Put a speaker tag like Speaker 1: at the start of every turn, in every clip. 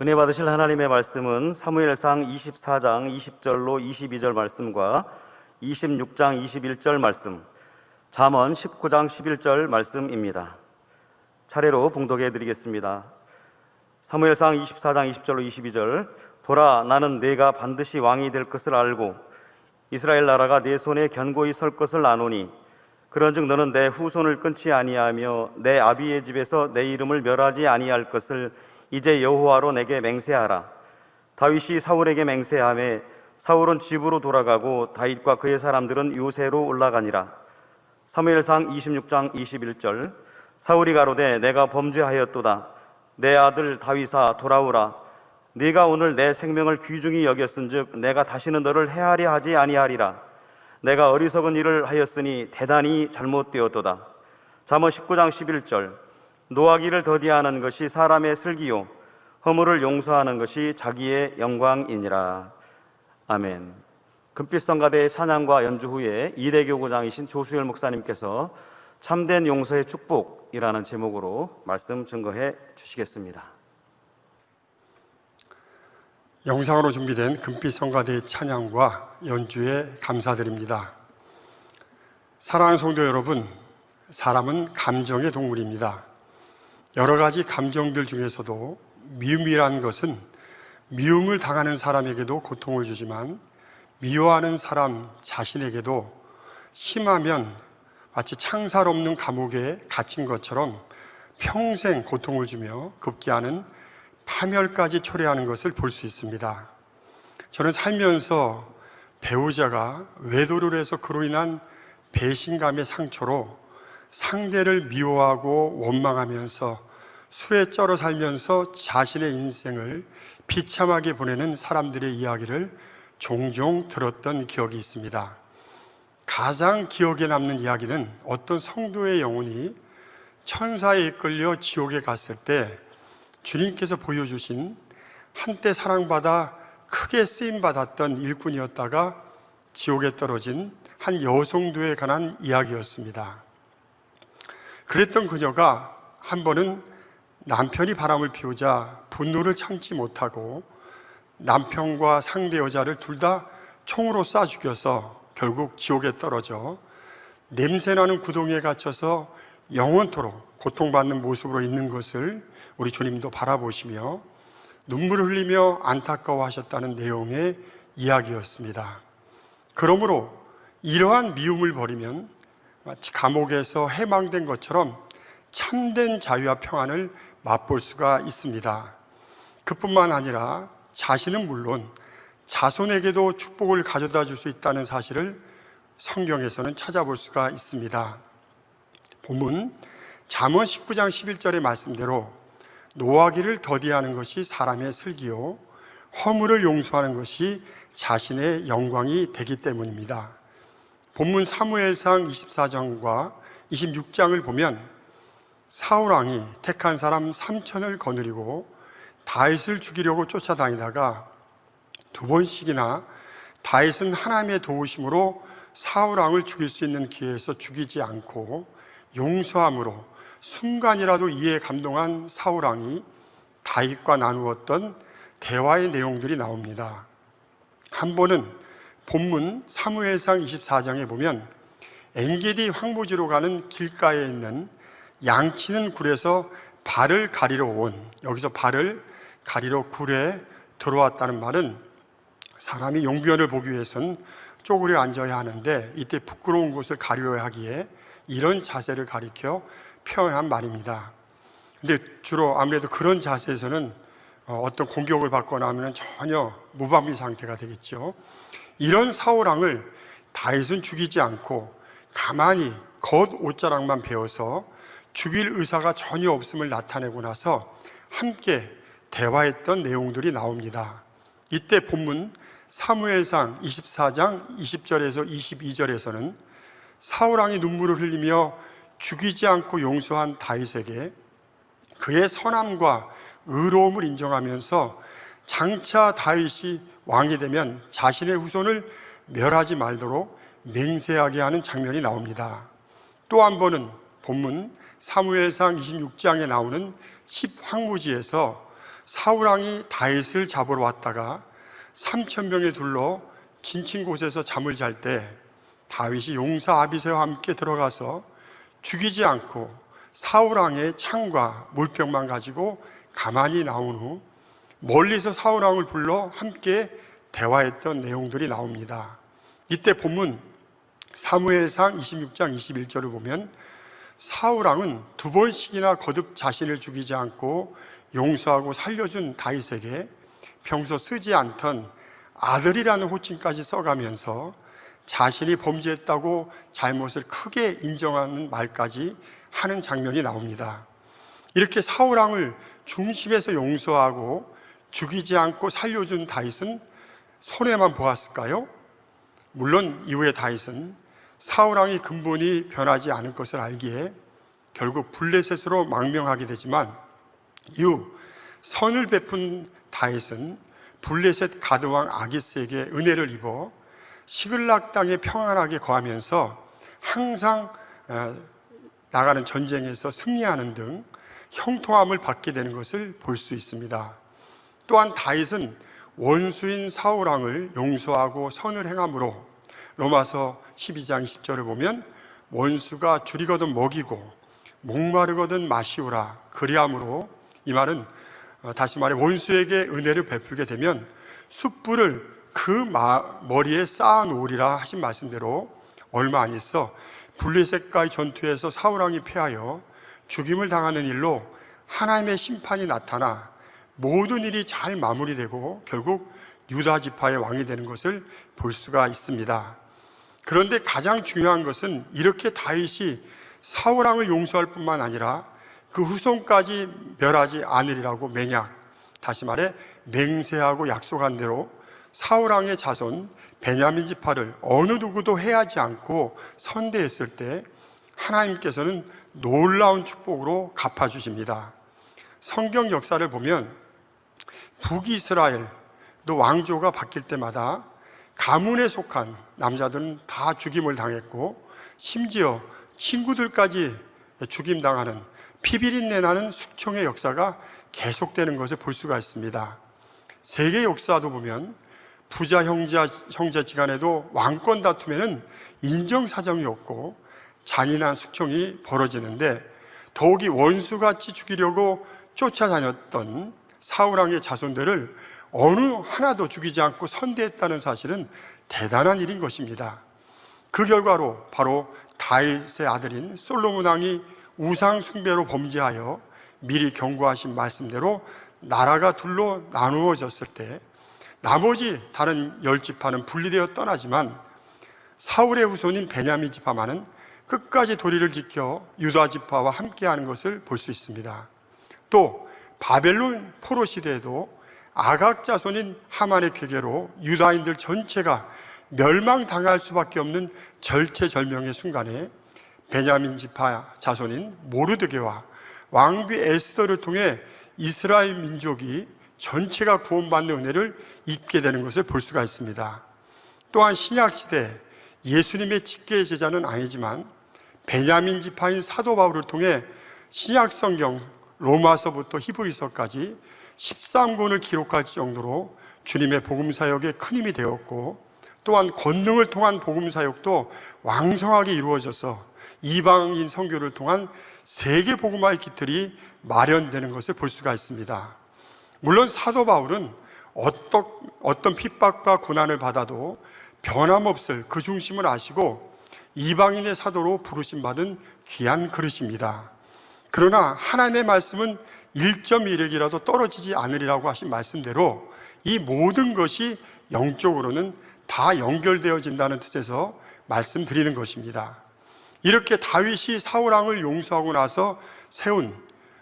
Speaker 1: 은혜 받으실 하나님의 말씀은 사무엘상 24장 20절로 22절 말씀과 26장 21절 말씀, 잠언 19장 11절 말씀입니다. 차례로 봉독해 드리겠습니다. 사무엘상 24장 20절로 22절. 보라, 나는 네가 반드시 왕이 될 것을 알고 이스라엘 나라가 네 손에 견고히 설 것을 아노니, 그런즉 너는 내 후손을 끊지 아니하며 내 아비의 집에서 내 이름을 멸하지 아니할 것을 이제 여호와로 내게 맹세하라. 다윗이 사울에게 맹세하매 사울은 집으로 돌아가고 다윗과 그의 사람들은 요새로 올라가니라. 사무엘상 26장 21절. 사울이 가로되 내가 범죄하였도다. 내 아들 다윗아, 돌아오라. 네가 오늘 내 생명을 귀중히 여겼은즉 내가 다시는 너를 해하려 하지 아니하리라. 내가 어리석은 일을 하였으니 대단히 잘못되었도다. 잠언 19장 11절. 노하기를 더디하는 것이 사람의 슬기요 허물을 용서하는 것이 자기의 영광이니라. 아멘. 금빛성가대의 찬양과 연주 후에 이대교구장이신 조수열 목사님께서 참된 용서의 축복이라는 제목으로 말씀 증거해 주시겠습니다.
Speaker 2: 영상으로 준비된 금빛성가대의 찬양과 연주에 감사드립니다. 사랑하는 성도 여러분, 사람은 감정의 동물입니다. 여러 가지 감정들 중에서도 미움이라는 것은 미움을 당하는 사람에게도 고통을 주지만 미워하는 사람 자신에게도 심하면 마치 창살 없는 감옥에 갇힌 것처럼 평생 고통을 주며 급기야는 파멸까지 초래하는 것을 볼 수 있습니다. 저는 살면서 배우자가 외도를 해서 그로 인한 배신감의 상처로 상대를 미워하고 원망하면서 술에 쩔어 살면서 자신의 인생을 비참하게 보내는 사람들의 이야기를 종종 들었던 기억이 있습니다. 가장 기억에 남는 이야기는 어떤 성도의 영혼이 천사에 이끌려 지옥에 갔을 때 주님께서 보여주신 한때 사랑받아 크게 쓰임받았던 일꾼이었다가 지옥에 떨어진 한 여성도에 관한 이야기였습니다. 그랬던 그녀가 한 번은 남편이 바람을 피우자 분노를 참지 못하고 남편과 상대 여자를 둘 다 총으로 쏴 죽여서 결국 지옥에 떨어져 냄새나는 구덩이에 갇혀서 영원토록 고통받는 모습으로 있는 것을 우리 주님도 바라보시며 눈물을 흘리며 안타까워하셨다는 내용의 이야기였습니다. 그러므로 이러한 미움을 버리면 마치 감옥에서 해방된 것처럼 참된 자유와 평안을 맛볼 수가 있습니다. 그뿐만 아니라 자신은 물론 자손에게도 축복을 가져다 줄 수 있다는 사실을 성경에서는 찾아볼 수가 있습니다. 본문 잠언 19장 11절의 말씀대로 노하기를 더디하는 것이 사람의 슬기요 허물을 용서하는 것이 자신의 영광이 되기 때문입니다. 본문 사무엘상 24장과 26장을 보면 사울왕이 택한 사람 3천을 거느리고 다윗을 죽이려고 쫓아다니다가 두 번씩이나 다윗은 하나님의 도우심으로 사울왕을 죽일 수 있는 기회에서 죽이지 않고 용서함으로 순간이라도 이에 감동한 사울왕이 다윗과 나누었던 대화의 내용들이 나옵니다. 한 번은 본문 사무엘상 24장에 보면 엔게디 황무지로 가는 길가에 있는 양치는 굴에서 발을 가리러 여기서 발을 가리러 굴에 들어왔다는 말은 사람이 용변을 보기 위해서는 쪼그려 앉아야 하는데 이때 부끄러운 곳을 가려야 하기에 이런 자세를 가리켜 표현한 말입니다. 근데 주로 아무래도 그런 자세에서는 어떤 공격을 받거나 하면 전혀 무방비 상태가 되겠죠. 이런 사울왕을 다윗은 죽이지 않고 가만히 겉 옷자락만 베어서 죽일 의사가 전혀 없음을 나타내고 나서 함께 대화했던 내용들이 나옵니다. 이때 본문 사무엘상 24장 20절에서 22절에서는 사울왕이 눈물을 흘리며 죽이지 않고 용서한 다윗에게 그의 선함과 의로움을 인정하면서 장차 다윗이 왕이 되면 자신의 후손을 멸하지 말도록 맹세하게 하는 장면이 나옵니다. 또 한 번은 본문 사무엘상 26장에 나오는 10황무지에서 사울왕이 다윗을 잡으러 왔다가 3,000명에 둘러 진친 곳에서 잠을 잘 때 다윗이 용사 아비새와 함께 들어가서 죽이지 않고 사울왕의 창과 물병만 가지고 가만히 나온 후 멀리서 사울왕을 불러 함께 대화했던 내용들이 나옵니다. 이때 본문 사무엘상 26장 21절을 보면 사울왕은 2번씩이나 거듭 자신을 죽이지 않고 용서하고 살려준 다윗에게 평소 쓰지 않던 아들이라는 호칭까지 써가면서 자신이 범죄했다고 잘못을 크게 인정하는 말까지 하는 장면이 나옵니다. 이렇게 사울왕을 중심에서 용서하고 죽이지 않고 살려준 다윗은 손해만 보았을까요? 물론 이후에 다윗은 사울왕이 근본이 변하지 않을 것을 알기에 결국 블레셋으로 망명하게 되지만 이후 선을 베푼 다윗은 블레셋 가드왕 아기스에게 은혜를 입어 시글락 땅에 평안하게 거하면서 항상 나가는 전쟁에서 승리하는 등 형통함을 받게 되는 것을 볼 수 있습니다. 또한 다윗은 원수인 사울왕을 용서하고 선을 행함으로 로마서 12장 20절을 보면 원수가 줄이거든 먹이고 목마르거든 마시우라 그리함으로, 이 말은 다시 말해 원수에게 은혜를 베풀게 되면 숯불을 그 머리에 쌓아 놓으리라 하신 말씀대로 얼마 안 있어 블레셋과의 전투에서 사울왕이 패하여 죽임을 당하는 일로 하나님의 심판이 나타나 모든 일이 잘 마무리되고 결국 유다 지파의 왕이 되는 것을 볼 수가 있습니다. 그런데 가장 중요한 것은 이렇게 다윗이 사울왕을 용서할 뿐만 아니라 그 후손까지 멸하지 않으리라고 맹약, 다시 말해 맹세하고 약속한 대로 사울왕의 자손 베냐민 지파를 어느 누구도 해하지 않고 선대했을 때 하나님께서는 놀라운 축복으로 갚아주십니다. 성경 역사를 보면 북이스라엘 또 왕조가 바뀔 때마다 가문에 속한 남자들은 다 죽임을 당했고 심지어 친구들까지 죽임당하는 피비린내 나는 숙청의 역사가 계속되는 것을 볼 수가 있습니다. 세계 역사도 보면 부자 형제지간에도 왕권 다툼에는 인정사정이 없고 잔인한 숙청이 벌어지는데 더욱이 원수같이 죽이려고 쫓아다녔던 사울왕의 자손들을 어느 하나도 죽이지 않고 선대했다는 사실은 대단한 일인 것입니다. 그 결과로 바로 다윗의 아들인 솔로몬 왕이 우상 숭배로 범죄하여 미리 경고하신 말씀대로 나라가 둘로 나누어졌을 때 나머지 다른 10지파는 분리되어 떠나지만 사울의 후손인 베냐민 지파만은 끝까지 도리를 지켜 유다 지파와 함께하는 것을 볼 수 있습니다. 또 바벨론 포로 시대에도 아각 자손인 하만의 쾌계로 유다인들 전체가 멸망당할 수밖에 없는 절체절명의 순간에 베냐민 지파 자손인 모르드게와 왕비 에스더를 통해 이스라엘 민족이 전체가 구원받는 은혜를 입게 되는 것을 볼 수가 있습니다. 또한 신약시대 예수님의 직계 제자는 아니지만 베냐민 지파인 사도 바울을 통해 신약성경 로마서부터 히브리서까지 13권을 기록할 정도로 주님의 복음사역에 큰 힘이 되었고, 또한 권능을 통한 복음사역도 왕성하게 이루어져서 이방인 선교를 통한 세계 복음화의 기틀이 마련되는 것을 볼 수가 있습니다. 물론 사도 바울은 어떤 핍박과 고난을 받아도 변함없을 그 중심을 아시고 이방인의 사도로 부르심 받은 귀한 그릇입니다. 그러나 하나님의 말씀은 1.1핵이라도 떨어지지 않으리라고 하신 말씀대로 이 모든 것이 영적으로는 다 연결되어진다는 뜻에서 말씀드리는 것입니다. 이렇게 다윗이 사울왕을 용서하고 나서 세운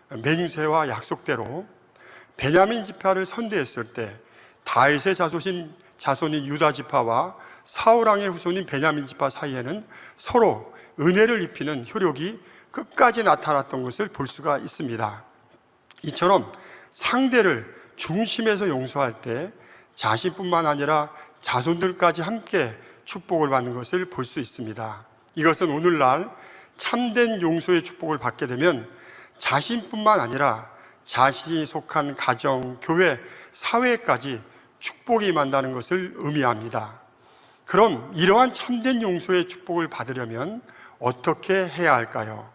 Speaker 2: 맹세와 약속대로 베냐민 지파를 선대했을 때 다윗의 자손인 유다 지파와 사울왕의 후손인 베냐민 지파 사이에는 서로 은혜를 입히는 효력이 끝까지 나타났던 것을 볼 수가 있습니다. 이처럼 상대를 중심에서 용서할 때 자신뿐만 아니라 자손들까지 함께 축복을 받는 것을 볼 수 있습니다. 이것은 오늘날 참된 용서의 축복을 받게 되면 자신뿐만 아니라 자신이 속한 가정, 교회, 사회까지 축복이 임한다는 것을 의미합니다. 그럼 이러한 참된 용서의 축복을 받으려면 어떻게 해야 할까요?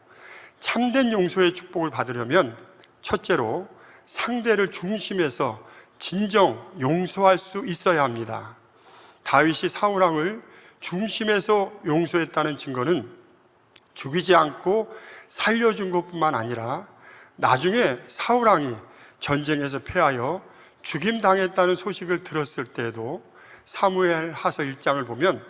Speaker 2: 참된 용서의 축복을 받으려면 첫째로 상대를 중심에서 진정 용서할 수 있어야 합니다. 다윗이 사울왕을 중심에서 용서했다는 증거는 죽이지 않고 살려준 것뿐만 아니라 나중에 사울왕이 전쟁에서 패하여 죽임당했다는 소식을 들었을 때에도 사무엘하서 1장을 보면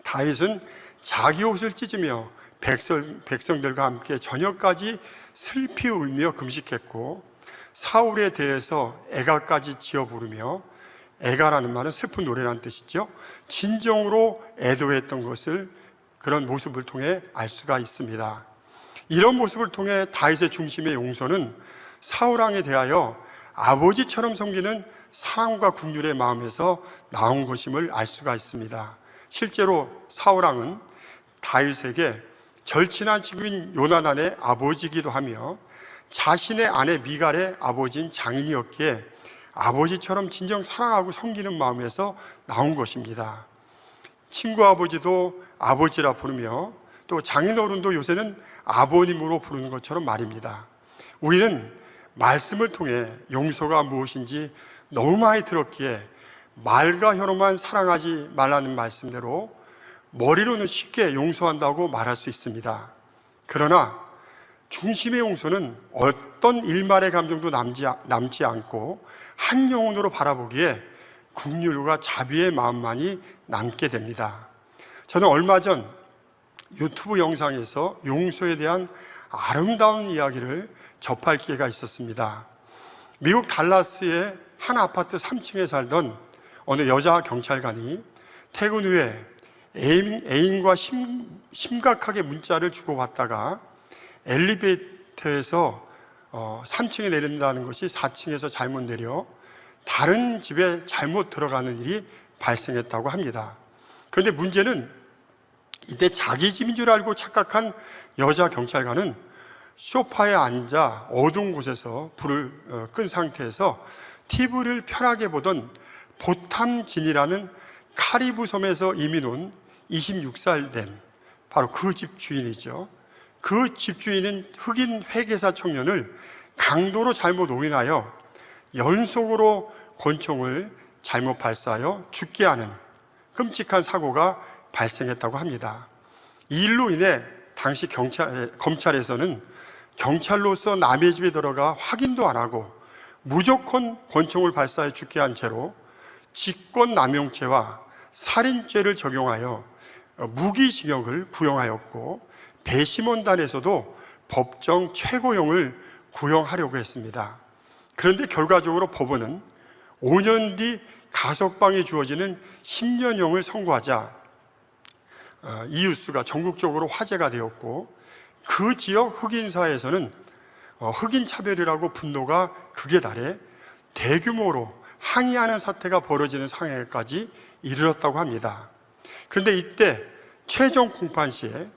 Speaker 2: 다윗은 자기 옷을 찢으며 백성들과 함께 저녁까지 슬피 울며 금식했고 사울에 대해서 애가까지 지어 부르며, 애가라는 말은 슬픈 노래라는 뜻이죠. 진정으로 애도했던 것을, 그런 모습을 통해 알 수가 있습니다. 이런 모습을 통해 다윗의 중심의 용서는 사울왕에 대하여 아버지처럼 섬기는 사랑과 긍휼의 마음에서 나온 것임을 알 수가 있습니다. 실제로 사울왕은 다윗에게 절친한 친구인 요나단의 아버지이기도 하며 자신의 아내 미갈의 아버지인 장인이었기에 아버지처럼 진정 사랑하고 섬기는 마음에서 나온 것입니다. 친구 아버지도 아버지라 부르며 또 장인어른도 요새는 아버님으로 부르는 것처럼 말입니다. 우리는 말씀을 통해 용서가 무엇인지 너무 많이 들었기에 말과 혀로만 사랑하지 말라는 말씀대로 머리로는 쉽게 용서한다고 말할 수 있습니다. 그러나 중심의 용서는 어떤 일말의 감정도 남지 않고 한 영혼으로 바라보기에 긍휼과 자비의 마음만이 남게 됩니다. 저는 얼마 전 유튜브 영상에서 용서에 대한 아름다운 이야기를 접할 기회가 있었습니다. 미국 달라스의 한 아파트 3층에 살던 어느 여자 경찰관이 퇴근 후에 애인과 심각하게 문자를 주고받다가 엘리베이터에서 3층에 내린다는 것이 4층에서 잘못 내려 다른 집에 잘못 들어가는 일이 발생했다고 합니다. 그런데 문제는 이때 자기 집인 줄 알고 착각한 여자 경찰관은 소파에 앉아 어두운 곳에서 불을 끈 상태에서 TV를 편하게 보던 보탐진이라는 카리브 섬에서 이민 온 26살 된 바로 그 집 주인이죠. 그 집주인은 흑인 회계사 청년을 강도로 잘못 오인하여 연속으로 권총을 잘못 발사하여 죽게 하는 끔찍한 사고가 발생했다고 합니다. 이 일로 인해 당시 검찰에서는 경찰로서 남의 집에 들어가 확인도 안 하고 무조건 권총을 발사해 죽게 한 죄로 직권남용죄와 살인죄를 적용하여 무기징역을 구형하였고, 배심원단에서도 법정 최고형을 구형하려고 했습니다. 그런데 결과적으로 법원은 5년 뒤 가석방이 주어지는 10년형을 선고하자 이유수가 전국적으로 화제가 되었고, 그 지역 흑인사회에서는 흑인 차별이라고 분노가 극에 달해 대규모로 항의하는 사태가 벌어지는 상황까지 이르렀다고 합니다. 그런데 이때 최종 공판 시에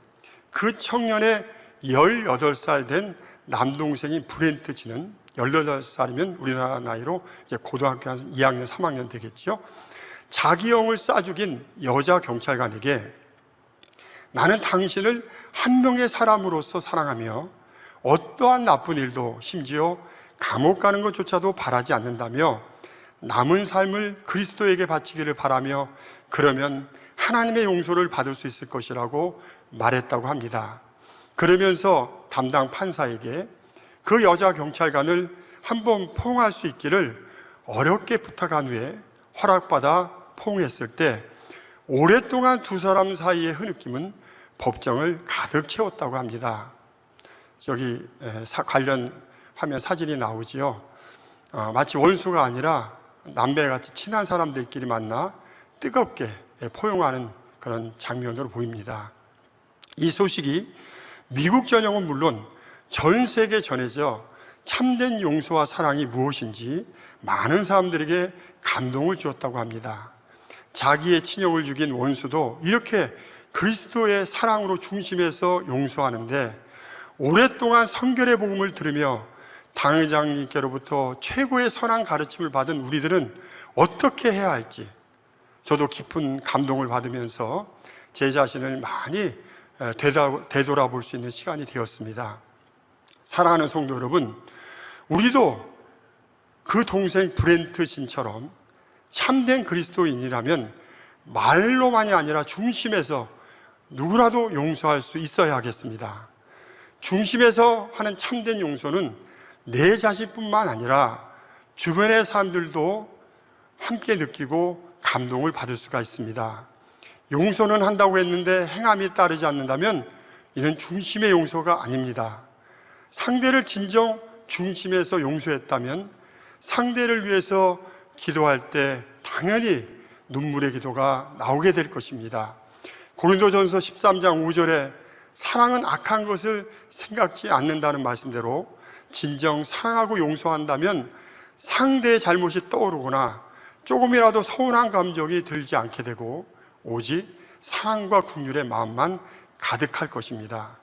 Speaker 2: 그 청년의 18살 된 남동생인 브렌트 지는 18살이면 우리나라 나이로 이제 고등학교 한 2학년, 3학년 되겠죠. 자기 형을 쏴 죽인 여자 경찰관에게 나는 당신을 한 명의 사람으로서 사랑하며 어떠한 나쁜 일도 심지어 감옥 가는 것조차도 바라지 않는다며 남은 삶을 그리스도에게 바치기를 바라며 그러면 하나님의 용서를 받을 수 있을 것이라고 말했다고 합니다. 그러면서 담당 판사에게 그 여자 경찰관을 한번 포옹할 수 있기를 어렵게 부탁한 후에 허락받아 포옹했을 때 오랫동안 두 사람 사이의 흐느낌은 법정을 가득 채웠다고 합니다. 여기 관련 화면 사진이 나오지요. 마치 원수가 아니라 남배같이 친한 사람들끼리 만나 뜨겁게 포용하는 그런 장면으로 보입니다. 이 소식이 미국 전역은 물론 전 세계에 전해져 참된 용서와 사랑이 무엇인지 많은 사람들에게 감동을 주었다고 합니다. 자기의 친형을 죽인 원수도 이렇게 그리스도의 사랑으로 중심에서 용서하는데, 오랫동안 성결의 복음을 들으며 당회장님께로부터 최고의 선한 가르침을 받은 우리들은 어떻게 해야 할지 저도 깊은 감동을 받으면서 제 자신을 많이 되돌아볼 수 있는 시간이 되었습니다. 사랑하는 성도 여러분, 우리도 그 동생 브렌트 신처럼 참된 그리스도인이라면 말로만이 아니라 중심에서 누구라도 용서할 수 있어야 하겠습니다. 중심에서 하는 참된 용서는 내 자신뿐만 아니라 주변의 사람들도 함께 느끼고 감동을 받을 수가 있습니다. 용서는 한다고 했는데 행함이 따르지 않는다면 이는 중심의 용서가 아닙니다. 상대를 진정 중심에서 용서했다면 상대를 위해서 기도할 때 당연히 눈물의 기도가 나오게 될 것입니다. 고린도전서 13장 5절에 사랑은 악한 것을 생각지 않는다는 말씀대로 진정 사랑하고 용서한다면 상대의 잘못이 떠오르거나 조금이라도 서운한 감정이 들지 않게 되고 오직 사랑과 긍휼의 마음만 가득할 것입니다.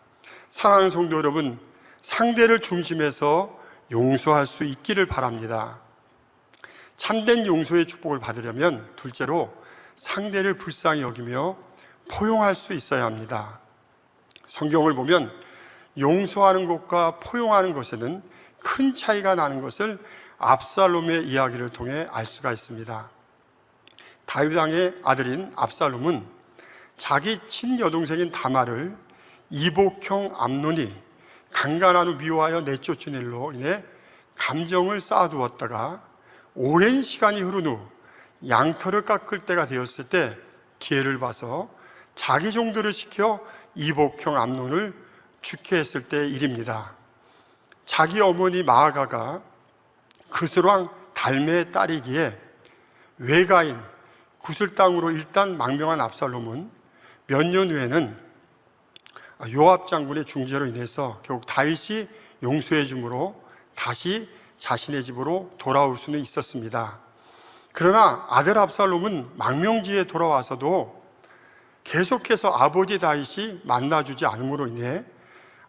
Speaker 2: 사랑하는 성도 여러분, 상대를 중심에서 용서할 수 있기를 바랍니다. 참된 용서의 축복을 받으려면 둘째로 상대를 불쌍히 여기며 포용할 수 있어야 합니다. 성경을 보면 용서하는 것과 포용하는 것에는 큰 차이가 나는 것을 압살롬의 이야기를 통해 알 수가 있습니다. 다윗 왕의 아들인 압살롬은 자기 친여동생인 다말을 이복형 암논이 강간한 후 미워하여 내쫓은 일로 인해 감정을 쌓아두었다가 오랜 시간이 흐른 후 양털을 깎을 때가 되었을 때 기회를 봐서 자기 종들을 시켜 이복형 암논을 죽게 했을 때의 일입니다. 자기 어머니 마아가가 그스왕 달메의 딸이기에 외가인 구슬 땅으로 일단 망명한 압살롬은 몇 년 후에는 요압 장군의 중재로 인해서 결국 다윗이 용서해 주므로 다시 자신의 집으로 돌아올 수는 있었습니다. 그러나 아들 압살롬은 망명지에 돌아와서도 계속해서 아버지 다윗이 만나주지 않음으로 인해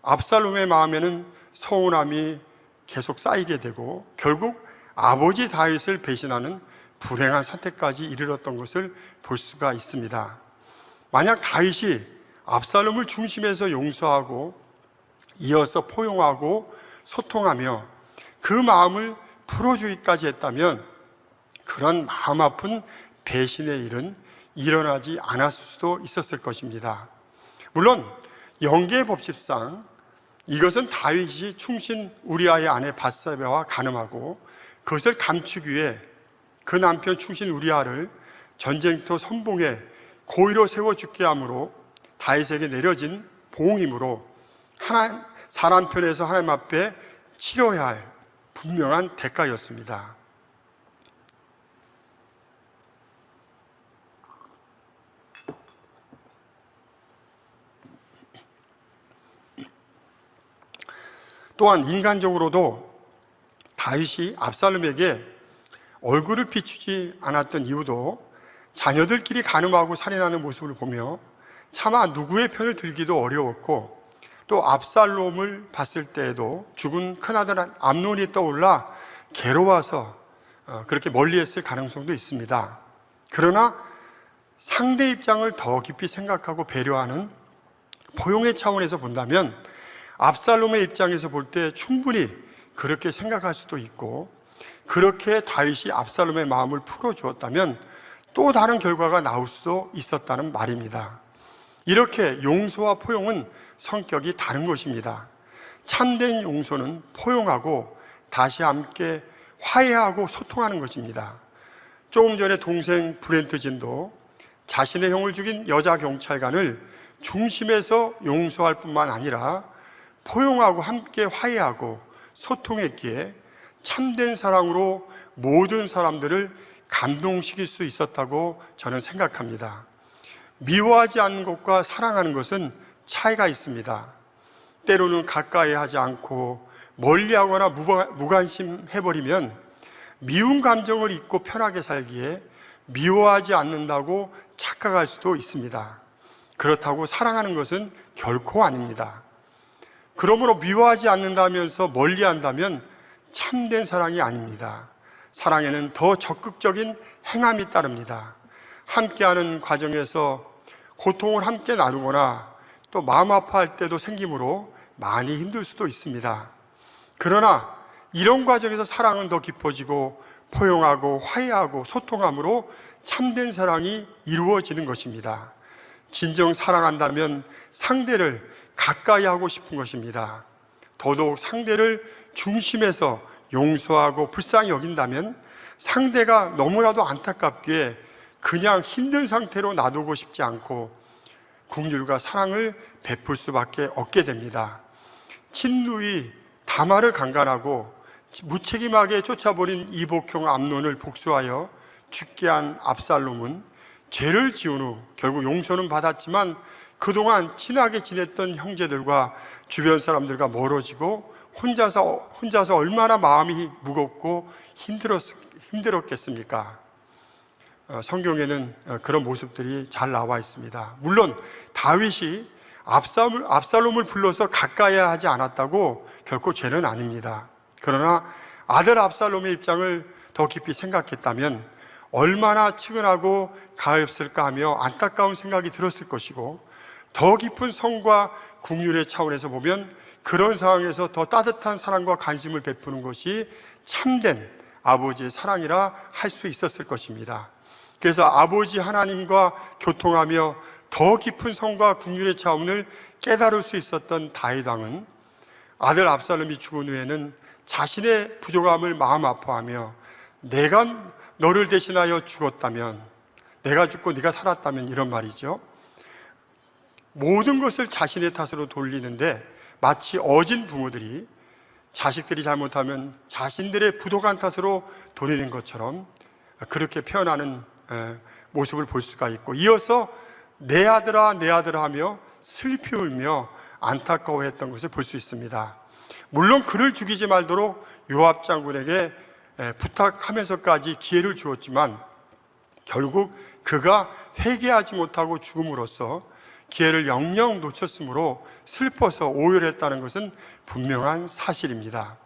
Speaker 2: 압살롬의 마음에는 서운함이 계속 쌓이게 되고 결국 아버지 다윗을 배신하는 불행한 사태까지 이르렀던 것을 볼 수가 있습니다. 만약 다윗이 압살롬을 중심에서 용서하고 이어서 포용하고 소통하며 그 마음을 풀어주기까지 했다면 그런 마음 아픈 배신의 일은 일어나지 않았을 수도 있었을 것입니다. 물론 영계의 법칙상 이것은 다윗이 충신 우리아의 아내 밧세바와 간음하고 그것을 감추기 위해 그 남편 충신 우리아를 전쟁터 선봉에 고의로 세워 죽게 함으로 다윗에게 내려진 보응이므로 사람 편에서 하나님 앞에 치러야 할 분명한 대가였습니다. 또한 인간적으로도 다윗이 압살롬에게 얼굴을 비추지 않았던 이유도 자녀들끼리 간음하고 살인하는 모습을 보며 차마 누구의 편을 들기도 어려웠고 또 압살롬을 봤을 때에도 죽은 큰아들 암논이 떠올라 괴로워서 그렇게 멀리했을 가능성도 있습니다. 그러나 상대 입장을 더 깊이 생각하고 배려하는 포용의 차원에서 본다면 압살롬의 입장에서 볼 때 충분히 그렇게 생각할 수도 있고 그렇게 다윗이 압살롬의 마음을 풀어주었다면 또 다른 결과가 나올 수도 있었다는 말입니다. 이렇게 용서와 포용은 성격이 다른 것입니다. 참된 용서는 포용하고 다시 함께 화해하고 소통하는 것입니다. 조금 전에 동생 브렌트진도 자신의 형을 죽인 여자 경찰관을 중심에서 용서할 뿐만 아니라 포용하고 함께 화해하고 소통했기에 참된 사랑으로 모든 사람들을 감동시킬 수 있었다고 저는 생각합니다. 미워하지 않는 것과 사랑하는 것은 차이가 있습니다. 때로는 가까이 하지 않고 멀리하거나 무관심해버리면 미운 감정을 잊고 편하게 살기에 미워하지 않는다고 착각할 수도 있습니다. 그렇다고 사랑하는 것은 결코 아닙니다. 그러므로 미워하지 않는다면서 멀리한다면 참된 사랑이 아닙니다. 사랑에는 더 적극적인 행함이 따릅니다. 함께하는 과정에서 고통을 함께 나누거나 또 마음 아파할 때도 생기므로 많이 힘들 수도 있습니다. 그러나 이런 과정에서 사랑은 더 깊어지고 포용하고 화해하고 소통함으로 참된 사랑이 이루어지는 것입니다. 진정 사랑한다면 상대를 가까이 하고 싶은 것입니다. 더더욱 상대를 중심에서 용서하고 불쌍히 여긴다면 상대가 너무나도 안타깝기에 그냥 힘든 상태로 놔두고 싶지 않고 긍휼과 사랑을 베풀 수밖에 없게 됩니다. 친누이 다말을 강간하고 무책임하게 쫓아버린 이복형 암논을 복수하여 죽게 한 압살롬은 죄를 지은 후 결국 용서는 받았지만 그동안 친하게 지냈던 형제들과 주변 사람들과 멀어지고 혼자서 얼마나 마음이 무겁고 힘들었겠습니까? 성경에는 그런 모습들이 잘 나와 있습니다. 물론 다윗이 압살롬을 불러서 가까이 하지 않았다고 결코 죄는 아닙니다. 그러나 아들 압살롬의 입장을 더 깊이 생각했다면 얼마나 측은하고 가엾을까 하며 안타까운 생각이 들었을 것이고, 더 깊은 성과 긍휼의 차원에서 보면 그런 상황에서 더 따뜻한 사랑과 관심을 베푸는 것이 참된 아버지의 사랑이라 할 수 있었을 것입니다. 그래서 아버지 하나님과 교통하며 더 깊은 성과 긍휼의 차원을 깨달을 수 있었던 다윗 왕은 아들 압살롬이 죽은 후에는 자신의 부족함을 마음 아파하며 내가 너를 대신하여 죽었다면, 내가 죽고 네가 살았다면, 이런 말이죠. 모든 것을 자신의 탓으로 돌리는데 마치 어진 부모들이 자식들이 잘못하면 자신들의 부족한 탓으로 돌리는 것처럼 그렇게 표현하는 모습을 볼 수가 있고, 이어서 내 아들아 내 아들아 하며 슬피 울며 안타까워했던 것을 볼 수 있습니다. 물론 그를 죽이지 말도록 요압 장군에게 부탁하면서까지 기회를 주었지만 결국 그가 회개하지 못하고 죽음으로써 기회를 영영 놓쳤으므로 슬퍼서 오열했다는 것은 분명한 사실입니다.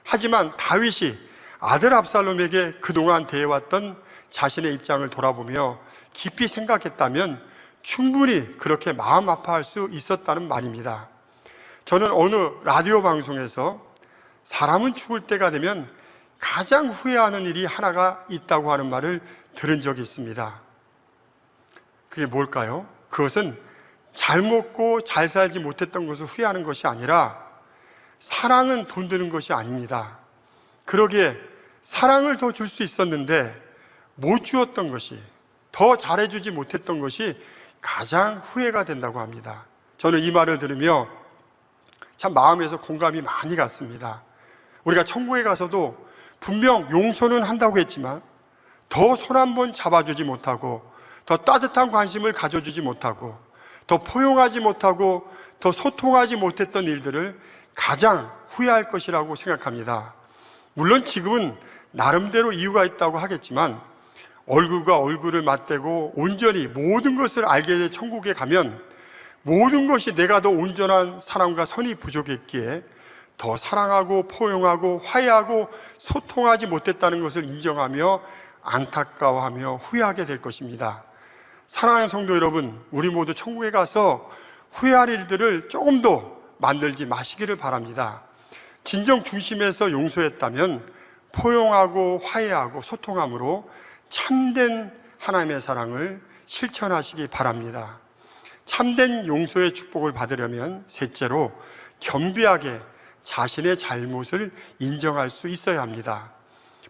Speaker 2: 하지만 다윗이 아들 압살롬에게 그동안 대해왔던 자신의 입장을 돌아보며 깊이 생각했다면 충분히 그렇게 마음 아파할 수 있었다는 말입니다. 저는 어느 라디오 방송에서 사람은 죽을 때가 되면 가장 후회하는 일이 하나가 있다고 하는 말을 들은 적이 있습니다. 그게 뭘까요? 그것은 잘 먹고 잘 살지 못했던 것을 후회하는 것이 아니라 사랑은 돈 드는 것이 아닙니다. 그러기에 사랑을 더 줄 수 있었는데 못 주었던 것이, 더 잘해주지 못했던 것이 가장 후회가 된다고 합니다. 저는 이 말을 들으며 참 마음에서 공감이 많이 갔습니다. 우리가 천국에 가서도 분명 용서는 한다고 했지만 더 손 한 번 잡아주지 못하고, 더 따뜻한 관심을 가져주지 못하고, 더 포용하지 못하고, 더 소통하지 못했던 일들을 가장 후회할 것이라고 생각합니다. 물론 지금은 나름대로 이유가 있다고 하겠지만 얼굴과 얼굴을 맞대고 온전히 모든 것을 알게 된 천국에 가면 모든 것이 내가 더 온전한 사랑과 선이 부족했기에 더 사랑하고 포용하고 화해하고 소통하지 못했다는 것을 인정하며 안타까워하며 후회하게 될 것입니다. 사랑하는 성도 여러분, 우리 모두 천국에 가서 후회할 일들을 조금 더 만들지 마시기를 바랍니다. 진정 중심에서 용서했다면 포용하고 화해하고 소통함으로 참된 하나님의 사랑을 실천하시기 바랍니다. 참된 용서의 축복을 받으려면 셋째로 겸비하게 자신의 잘못을 인정할 수 있어야 합니다.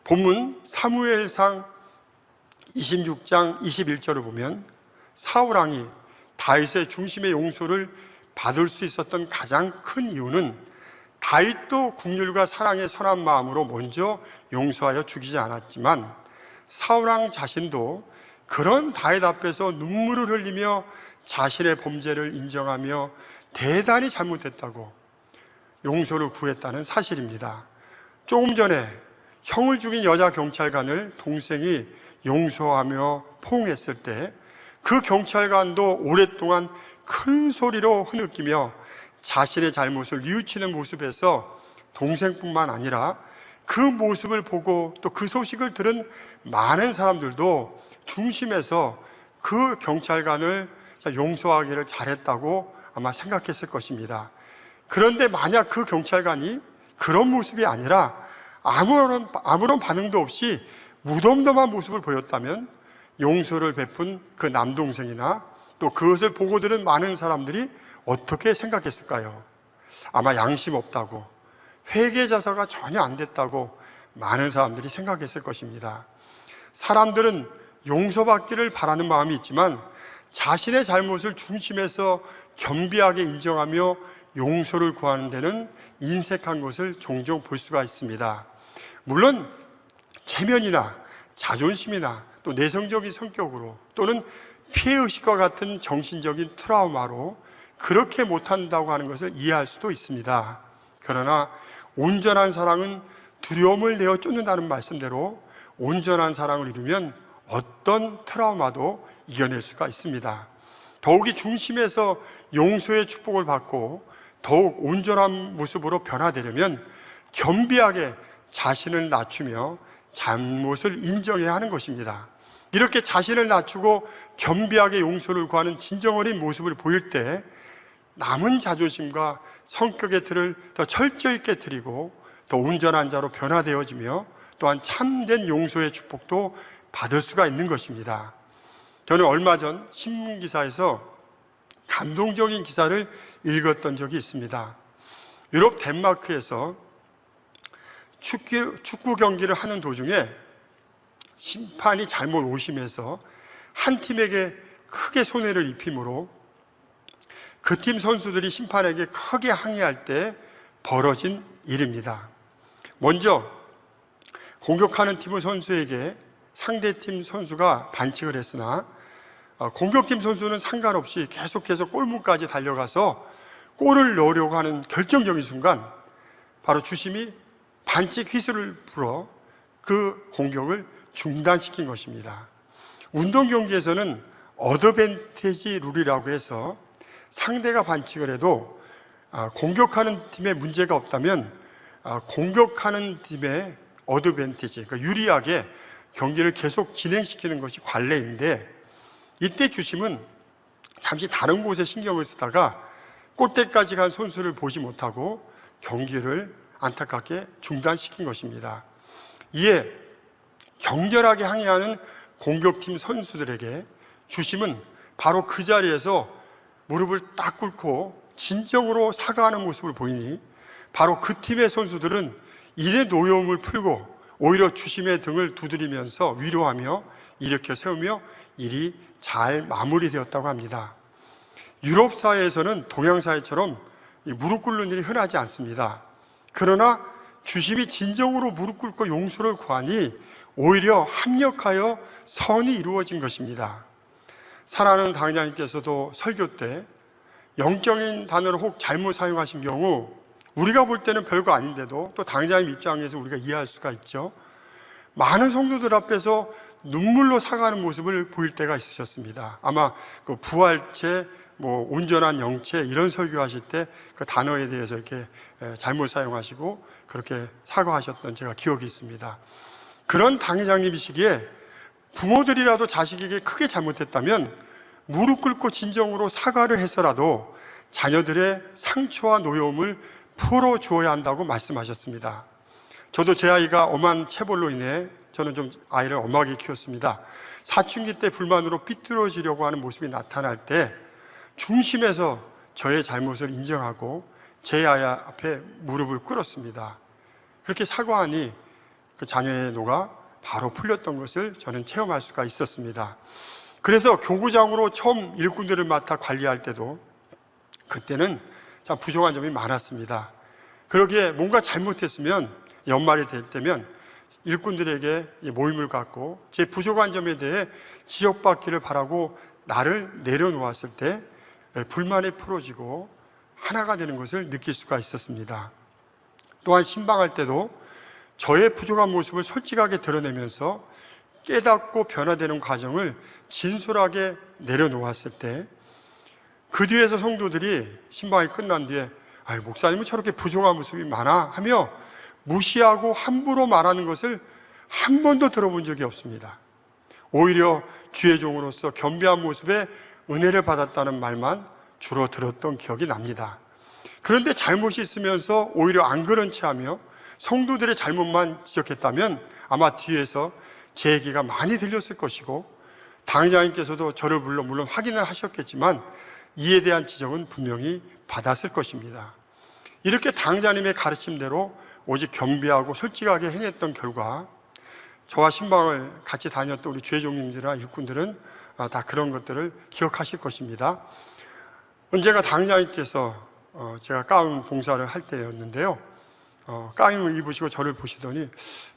Speaker 2: 본문 사무엘상 26장 21절을 보면 사울 왕이 다윗의 중심의 용서를 받을 수 있었던 가장 큰 이유는 다윗도 긍휼과 사랑의 선한 마음으로 먼저 용서하여 죽이지 않았지만 사울 왕 자신도 그런 다윗 앞에서 눈물을 흘리며 자신의 범죄를 인정하며 대단히 잘못했다고 용서를 구했다는 사실입니다. 조금 전에 형을 죽인 여자 경찰관을 동생이 용서하며 포옹했을 때 그 경찰관도 오랫동안 큰 소리로 흐느끼며 자신의 잘못을 뉘우치는 모습에서 동생뿐만 아니라 그 모습을 보고 또 그 소식을 들은 많은 사람들도 중심에서 그 경찰관을 용서하기를 잘했다고 아마 생각했을 것입니다. 그런데 만약 그 경찰관이 그런 모습이 아니라 아무런 반응도 없이 무덤덤한 모습을 보였다면 용서를 베푼 그 남동생이나 또 그것을 보고 들은 많은 사람들이 어떻게 생각했을까요? 아마 양심 없다고, 회개 자세가 전혀 안 됐다고 많은 사람들이 생각했을 것입니다. 사람들은 용서받기를 바라는 마음이 있지만 자신의 잘못을 중심에서 겸비하게 인정하며 용서를 구하는 데는 인색한 것을 종종 볼 수가 있습니다. 물론 체면이나 자존심이나 또 내성적인 성격으로 또는 피해의식과 같은 정신적인 트라우마로 그렇게 못한다고 하는 것을 이해할 수도 있습니다. 그러나 온전한 사랑은 두려움을 내어 쫓는다는 말씀대로 온전한 사랑을 이루면 어떤 트라우마도 이겨낼 수가 있습니다. 더욱이 중심에서 용서의 축복을 받고 더욱 온전한 모습으로 변화되려면 겸비하게 자신을 낮추며 잘못을 인정해야 하는 것입니다. 이렇게 자신을 낮추고 겸비하게 용서를 구하는 진정 어린 모습을 보일 때 남은 자존심과 성격의 틀을 더 철저히 깨트리고 더 온전한 자로 변화되어지며 또한 참된 용서의 축복도 받을 수가 있는 것입니다. 저는 얼마 전 신문기사에서 감동적인 기사를 읽었던 적이 있습니다. 유럽 덴마크에서 축구 경기를 하는 도중에 심판이 잘못 오심해서 한 팀에게 크게 손해를 입히므로 그 팀 선수들이 심판에게 크게 항의할 때 벌어진 일입니다. 먼저 공격하는 팀의 선수에게 상대팀 선수가 반칙을 했으나 공격팀 선수는 상관없이 계속해서 골문까지 달려가서 골을 넣으려고 하는 결정적인 순간 바로 주심이 반칙 휘슬을 불어 그 공격을 중단시킨 것입니다. 운동 경기에서는 어드밴티지 룰이라고 해서 상대가 반칙을 해도 공격하는 팀에 문제가 없다면 공격하는 팀의 어드밴티지, 그러니까 유리하게 경기를 계속 진행시키는 것이 관례인데 이때 주심은 잠시 다른 곳에 신경을 쓰다가 골대까지 간 선수를 보지 못하고 경기를 안타깝게 중단시킨 것입니다. 이에 격렬하게 항의하는 공격팀 선수들에게 주심은 바로 그 자리에서 무릎을 딱 꿇고 진정으로 사과하는 모습을 보이니 바로 그 팀의 선수들은 이내 노여움을 풀고 오히려 주심의 등을 두드리면서 위로하며 일으켜 세우며 일이 잘 마무리되었다고 합니다. 유럽 사회에서는 동양 사회처럼 무릎 꿇는 일이 흔하지 않습니다. 그러나 주심이 진정으로 무릎 꿇고 용서를 구하니 오히려 합력하여 선이 이루어진 것입니다. 사랑하는 당장님께서도 설교 때 영적인 단어를 혹 잘못 사용하신 경우 우리가 볼 때는 별거 아닌데도 또 당장님 입장에서 우리가 이해할 수가 있죠. 많은 성도들 앞에서 눈물로 사과하는 모습을 보일 때가 있으셨습니다. 아마 그 부활체, 온전한 영체 이런 설교하실 때 그 단어에 대해서 이렇게 잘못 사용하시고 그렇게 사과하셨던 제가 기억이 있습니다. 그런 당회장님이시기에 부모들이라도 자식에게 크게 잘못했다면 무릎 꿇고 진정으로 사과를 해서라도 자녀들의 상처와 노여움을 풀어주어야 한다고 말씀하셨습니다. 저도 제 아이가 엄한 체벌로 인해 저는 좀 아이를 엄하게 키웠습니다. 사춘기 때 불만으로 삐뚤어지려고 하는 모습이 나타날 때 중심에서 저의 잘못을 인정하고 제 아이 앞에 무릎을 꿇었습니다. 그렇게 사과하니 그 자녀의 노가 바로 풀렸던 것을 저는 체험할 수가 있었습니다. 그래서 교구장으로 처음 일꾼들을 맡아 관리할 때도 그때는 참 부족한 점이 많았습니다. 그러기에 뭔가 잘못했으면 연말이 될 때면 일꾼들에게 모임을 갖고 제 부족한 점에 대해 지적받기를 바라고 나를 내려놓았을 때 불만이 풀어지고 하나가 되는 것을 느낄 수가 있었습니다. 또한 신방할 때도 저의 부족한 모습을 솔직하게 드러내면서 깨닫고 변화되는 과정을 진솔하게 내려놓았을 때 그 뒤에서 성도들이 신방이 끝난 뒤에 목사님은 저렇게 부족한 모습이 많아 하며 무시하고 함부로 말하는 것을 한 번도 들어본 적이 없습니다. 오히려 주의 종으로서 겸비한 모습에 은혜를 받았다는 말만 주로 들었던 기억이 납니다. 그런데 잘못이 있으면서 오히려 안 그런 체 하며 성도들의 잘못만 지적했다면 아마 뒤에서 제 얘기가 많이 들렸을 것이고 당장님께서도 저를 불러 물론 확인을 하셨겠지만 이에 대한 지적은 분명히 받았을 것입니다. 이렇게 당자님의 가르침대로 오직 겸비하고 솔직하게 행했던 결과 저와 신방을 같이 다녔던 우리 주의종님들이나 육군들은 다 그런 것들을 기억하실 것입니다. 언젠가 당자님께서 제가 가운 봉사를 할 때였는데요, 가임을 입으시고 저를 보시더니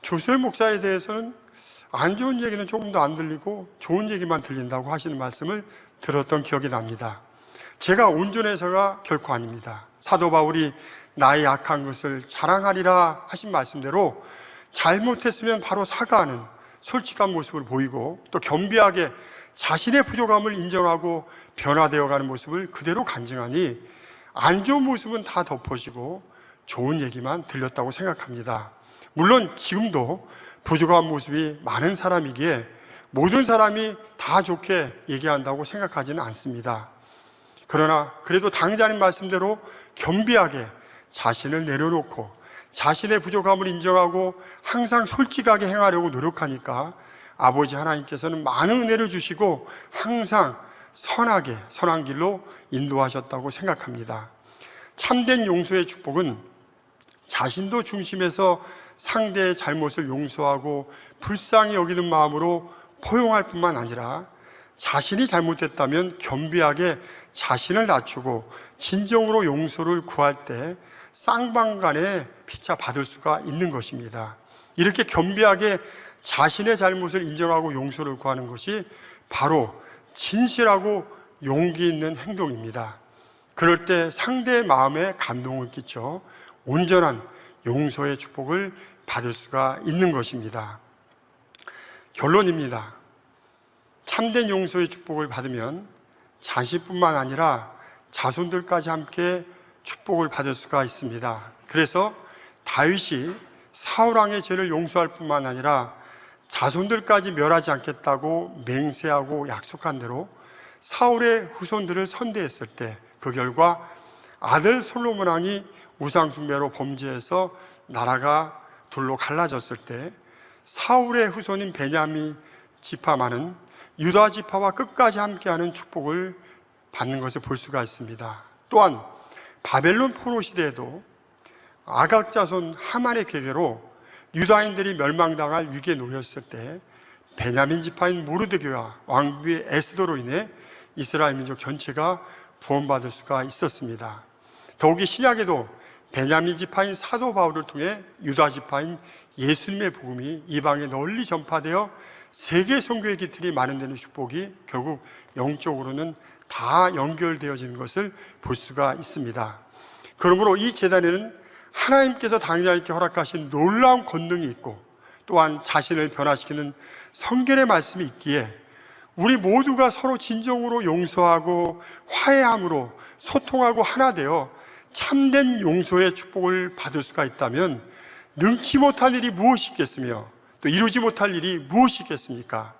Speaker 2: 조수열 목사에 대해서는 안 좋은 얘기는 조금 더 안 들리고 좋은 얘기만 들린다고 하시는 말씀을 들었던 기억이 납니다. 제가 온전해서가 결코 아닙니다. 사도 바울이 나의 약한 것을 자랑하리라 하신 말씀대로 잘못했으면 바로 사과하는 솔직한 모습을 보이고 또 겸비하게 자신의 부족함을 인정하고 변화되어가는 모습을 그대로 간증하니 안 좋은 모습은 다 덮어지고 좋은 얘기만 들렸다고 생각합니다. 물론 지금도 부족한 모습이 많은 사람이기에 모든 사람이 다 좋게 얘기한다고 생각하지는 않습니다. 그러나 그래도 당자님 말씀대로 겸비하게 자신을 내려놓고 자신의 부족함을 인정하고 항상 솔직하게 행하려고 노력하니까 아버지 하나님께서는 많은 은혜를 주시고 항상 선하게 선한 길로 인도하셨다고 생각합니다. 참된 용서의 축복은 자신도 중심에서 상대의 잘못을 용서하고 불쌍히 여기는 마음으로 포용할 뿐만 아니라 자신이 잘못했다면 겸비하게 자신을 낮추고 진정으로 용서를 구할 때 쌍방간에 피차 받을 수가 있는 것입니다. 이렇게 겸비하게 자신의 잘못을 인정하고 용서를 구하는 것이 바로 진실하고 용기 있는 행동입니다. 그럴 때 상대의 마음에 감동을 끼쳐 온전한 용서의 축복을 받을 수가 있는 것입니다. 결론입니다. 참된 용서의 축복을 받으면 자신뿐만 아니라 자손들까지 함께 축복을 받을 수가 있습니다. 그래서 다윗이 사울 왕의 죄를 용서할 뿐만 아니라 자손들까지 멸하지 않겠다고 맹세하고 약속한 대로 사울의 후손들을 선대했을 때 그 결과 아들 솔로몬 왕이 우상 숭배로 범죄해서 나라가 둘로 갈라졌을 때 사울의 후손인 베냐민 지파만은 유다 지파와 끝까지 함께하는 축복을 받는 것을 볼 수가 있습니다. 또한 바벨론 포로 시대에도 아각 자손 하만의 계계로 유다인들이 멸망당할 위기에 놓였을 때 베냐민 지파인 모르드게와 왕비의 에스더로 인해 이스라엘 민족 전체가 구원받을 수가 있었습니다. 더욱이 신약에도 베냐민 지파인 사도 바울을 통해 유다 지파인 예수님의 복음이 이방에 널리 전파되어 세계 선교의 기틀이 마련되는 축복이 결국 영적으로는 다 연결되어지는 것을 볼 수가 있습니다. 그러므로 이 제단에는 하나님께서 당자님께 허락하신 놀라운 권능이 있고 또한 자신을 변화시키는 성결의 말씀이 있기에 우리 모두가 서로 진정으로 용서하고 화해함으로 소통하고 하나 되어 참된 용서의 축복을 받을 수가 있다면 능치 못할 일이 무엇이 있겠으며 또 이루지 못할 일이 무엇이 있겠습니까?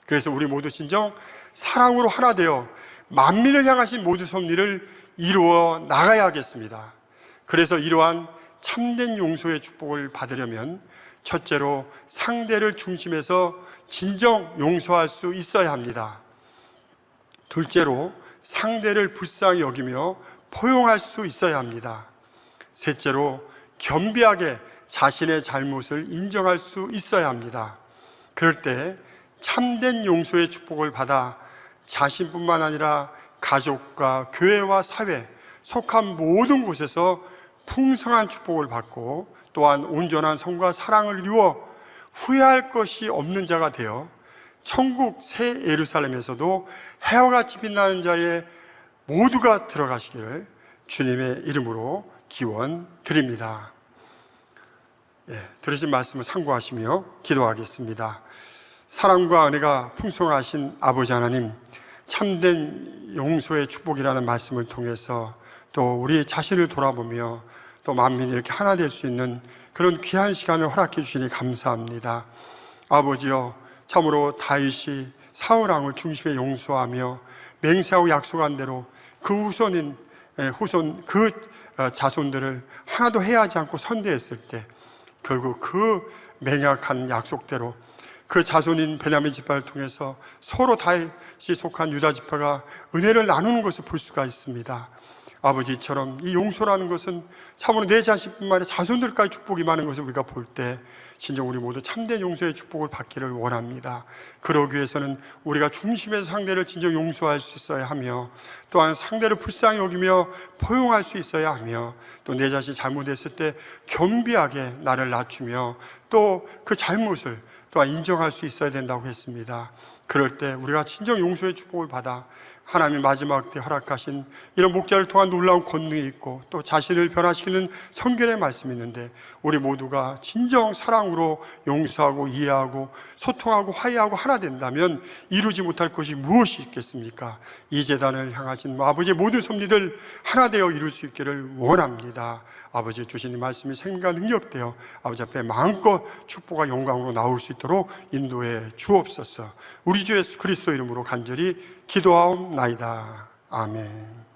Speaker 2: 그래서 우리 모두 진정 사랑으로 하나 되어 만민을 향하신 모든 섭리를 이루어 나가야 하겠습니다. 그래서 이러한 참된 용서의 축복을 받으려면 첫째로 상대를 중심에서 진정 용서할 수 있어야 합니다. 둘째로 상대를 불쌍히 여기며 포용할 수 있어야 합니다. 셋째로 겸비하게 자신의 잘못을 인정할 수 있어야 합니다. 그럴 때 참된 용서의 축복을 받아 자신뿐만 아니라 가족과 교회와 사회, 속한 모든 곳에서 풍성한 축복을 받고 또한 온전한 성과 사랑을 이루어 후회할 것이 없는 자가 되어 천국 새 예루살렘에서도 해와 같이 빛나는 자에 모두가 들어가시기를 주님의 이름으로 기원드립니다. 들으신 말씀을 참고하시며 기도하겠습니다. 사랑과 은혜가 풍성하신 아버지 하나님, 참된 용서의 축복이라는 말씀을 통해서 또 우리 자신을 돌아보며 또 만민이 이렇게 하나 될 수 있는 그런 귀한 시간을 허락해 주시니 감사합니다. 아버지여, 참으로 다윗이 사울 왕을 중심에 용서하며 맹세하고 약속한 대로 그 후손 그 자손들을 하나도 해하지 않고 선대했을 때 결국 그 맹약한 약속대로 그 자손인 베냐민 지파를 통해서 서로 다윗이 속한 유다 지파가 은혜를 나누는 것을 볼 수가 있습니다. 아버지처럼 이 용서라는 것은 참으로 내 자신뿐만 아니라 자손들까지 축복이 많은 것을 우리가 볼 때 진정 우리 모두 참된 용서의 축복을 받기를 원합니다. 그러기 위해서는 우리가 중심에서 상대를 진정 용서할 수 있어야 하며, 또한 상대를 불쌍히 여기며 포용할 수 있어야 하며, 또 내 자신이 잘못했을 때 겸비하게 나를 낮추며 또 그 잘못을 또한 인정할 수 있어야 된다고 했습니다. 그럴 때 우리가 진정 용서의 축복을 받아 하나님이 마지막 때 허락하신 이런 목자를 통한 놀라운 권능이 있고 또 자신을 변화시키는 성결의 말씀이 있는데, 우리 모두가 진정 사랑으로 용서하고 이해하고 소통하고 화해하고 하나 된다면 이루지 못할 것이 무엇이 있겠습니까? 이 재단을 향하신 아버지의 모든 섭리들 하나 되어 이룰 수 있기를 원합니다. 아버지 주신 이 말씀이 생명과 능력되어 아버지 앞에 마음껏 축복과 영광으로 나올 수 있도록 인도해 주옵소서. 우리 주 예수 그리스도 이름으로 간절히 기도하옵나이다. 아멘.